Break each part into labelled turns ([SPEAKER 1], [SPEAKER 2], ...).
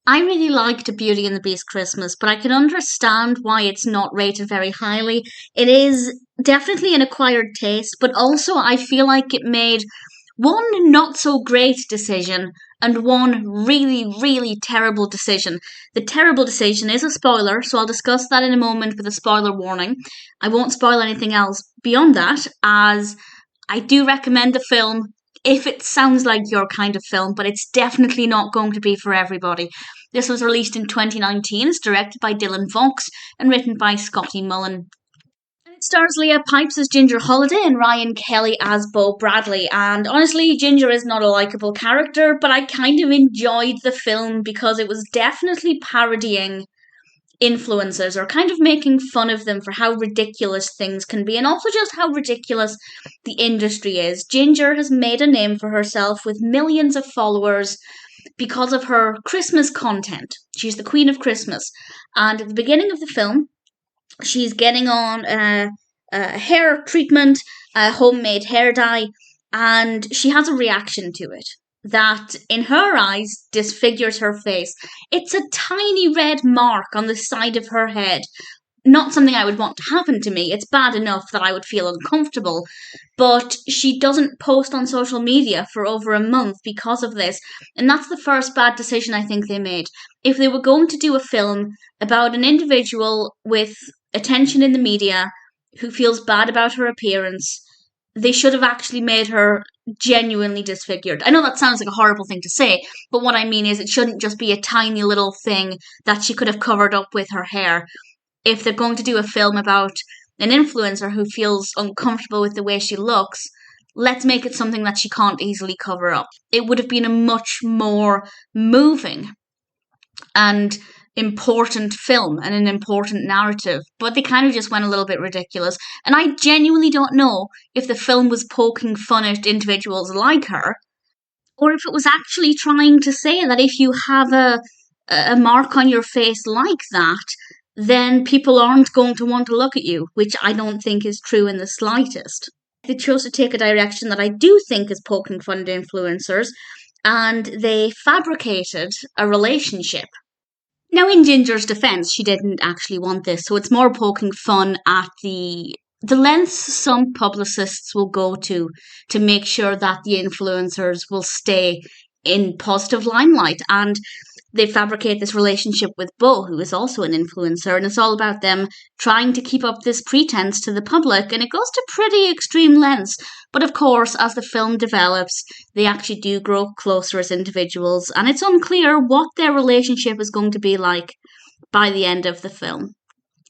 [SPEAKER 1] I really liked Beauty and the Beast Christmas, but I can understand why it's not rated very highly. It is definitely an acquired taste, but also I feel like it made one not so great decision and one really, really terrible decision. The terrible decision is a spoiler, so I'll discuss that in a moment with a spoiler warning. I won't spoil anything else beyond that, as I do recommend the film if it sounds like your kind of film, but it's definitely not going to be for everybody. This was released in 2019. It's directed by Dylan Vox and written by Scotty Mullen. And it stars Leah Pipes as Ginger Holiday and Ryan Kelley as Beau Bradley. And honestly, Ginger is not a likable character, but I kind of enjoyed the film because it was definitely parodying influencers or kind of making fun of them for how ridiculous things can be and also just how ridiculous the industry is. Ginger has made a name for herself with millions of followers because of her Christmas content. She's the Queen of Christmas. And at the beginning of the film, she's getting on a hair treatment, a homemade hair dye, and she has a reaction to it that, in her eyes, disfigures her face. It's a tiny red mark on the side of her head. Not something I would want to happen to me. It's bad enough that I would feel uncomfortable. But she doesn't post on social media for over a month because of this. And that's the first bad decision I think they made. If they were going to do a film about an individual with attention in the media who feels bad about her appearance, they should have actually made her genuinely disfigured. I know that sounds like a horrible thing to say, but what I mean is it shouldn't just be a tiny little thing that she could have covered up with her hair. If they're going to do a film about an influencer who feels uncomfortable with the way she looks, let's make it something that she can't easily cover up. It would have been a much more moving and important film and an important narrative, but they kind of just went a little bit ridiculous. And I genuinely don't know if the film was poking fun at individuals like her, or if it was actually trying to say that if you have a mark on your face like that, then people aren't going to want to look at you, which I don't think is true in the slightest. They chose to take a direction that I do think is poking fun at influencers, and they fabricated a relationship. Now, in Ginger's defense, she didn't actually want this, so it's more poking fun at the lengths some publicists will go to make sure that the influencers will stay in positive limelight. And they fabricate this relationship with Beau, who is also an influencer, and it's all about them trying to keep up this pretense to the public, and it goes to pretty extreme lengths. But of course, as the film develops, they actually do grow closer as individuals, and it's unclear what their relationship is going to be like by the end of the film.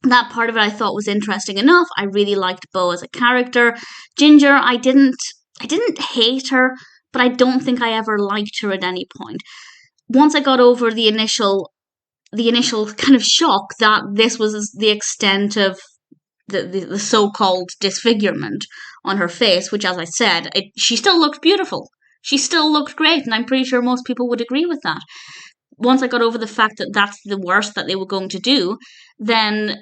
[SPEAKER 1] That part of it I thought was interesting enough. I really liked Beau as a character. Ginger, I didn't hate her, but I don't think I ever liked her at any point. Once I got over the initial kind of shock that this was the extent of the so-called disfigurement on her face, which, as I said, she still looked beautiful. She still looked great, and I'm pretty sure most people would agree with that. Once I got over the fact that that's the worst that they were going to do, then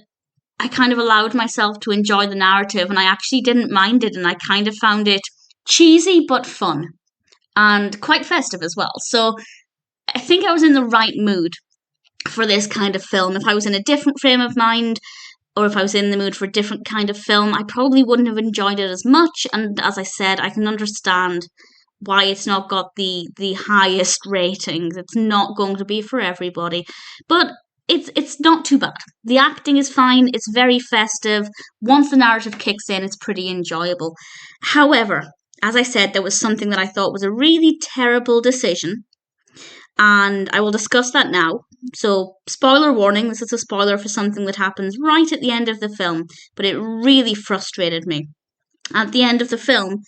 [SPEAKER 1] I kind of allowed myself to enjoy the narrative, and I actually didn't mind it, and I kind of found it cheesy but fun, and quite festive as well. So I think I was in the right mood for this kind of film. If I was in a different frame of mind, or if I was in the mood for a different kind of film, I probably wouldn't have enjoyed it as much. And as I said, I can understand why it's not got the highest ratings. It's not going to be for everybody. But it's not too bad. The acting is fine. It's very festive. Once the narrative kicks in, it's pretty enjoyable. However, as I said, there was something that I thought was a really terrible decision, and I will discuss that now. So, spoiler warning, this is a spoiler for something that happens right at the end of the film, but it really frustrated me. At the end of the film,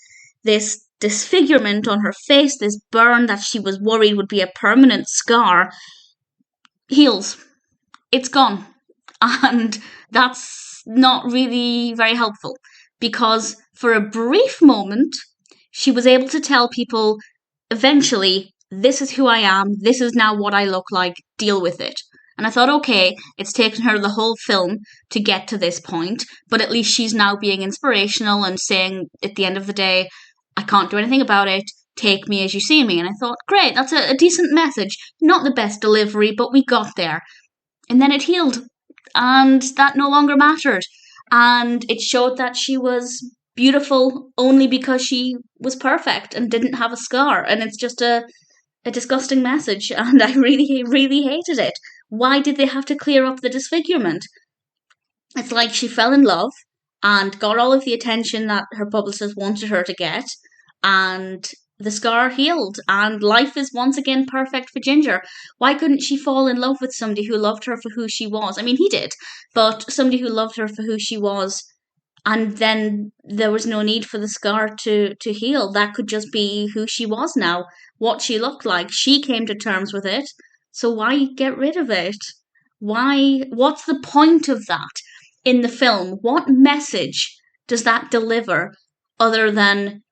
[SPEAKER 1] this disfigurement on her face, this burn that she was worried would be a permanent scar, heals. It's gone. And that's not really very helpful, because for a brief moment, she was able to tell people, eventually, this is who I am, this is now what I look like, deal with it. And I thought, okay, it's taken her the whole film to get to this point, but at least she's now being inspirational and saying, at the end of the day, I can't do anything about it, take me as you see me. And I thought, great, that's a decent message. Not the best delivery, but we got there. And then it healed, and that no longer mattered. And it showed that she was beautiful only because she was perfect and didn't have a scar. And it's just a disgusting message, and I really, really hated it. Why did they have to clear up the disfigurement? It's like she fell in love and got all of the attention that her publicist wanted her to get, and the scar healed, and life is once again perfect for Ginger. Why couldn't she fall in love with somebody who loved her for who she was? I mean, he did, but somebody who loved her for who she was, and then there was no need for the scar to heal. That could just be who she was now, what she looked like. She came to terms with it, so why get rid of it? Why? What's the point of that in the film? What message does that deliver other than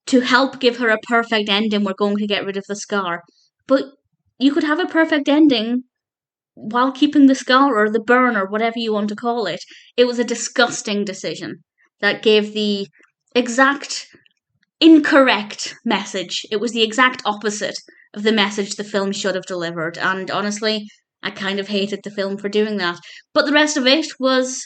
[SPEAKER 1] to help give her a perfect ending? We're going to get rid of the scar. But you could have a perfect ending while keeping the scar or the burn or whatever you want to call it. It was a disgusting decision that gave the exact incorrect message. It was the exact opposite of the message the film should have delivered. And honestly, I kind of hated the film for doing that. But the rest of it was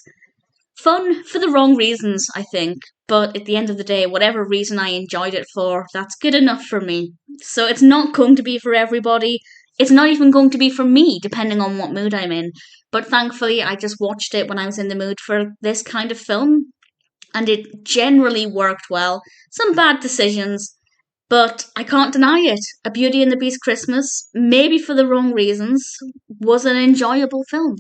[SPEAKER 1] fun for the wrong reasons, I think. But at the end of the day, whatever reason I enjoyed it for, that's good enough for me. So it's not going to be for everybody. It's not even going to be for me, depending on what mood I'm in. But thankfully, I just watched it when I was in the mood for this kind of film, and it generally worked well. Some bad decisions, but I can't deny it. A Beauty and the Beast Christmas, maybe for the wrong reasons, was an enjoyable film.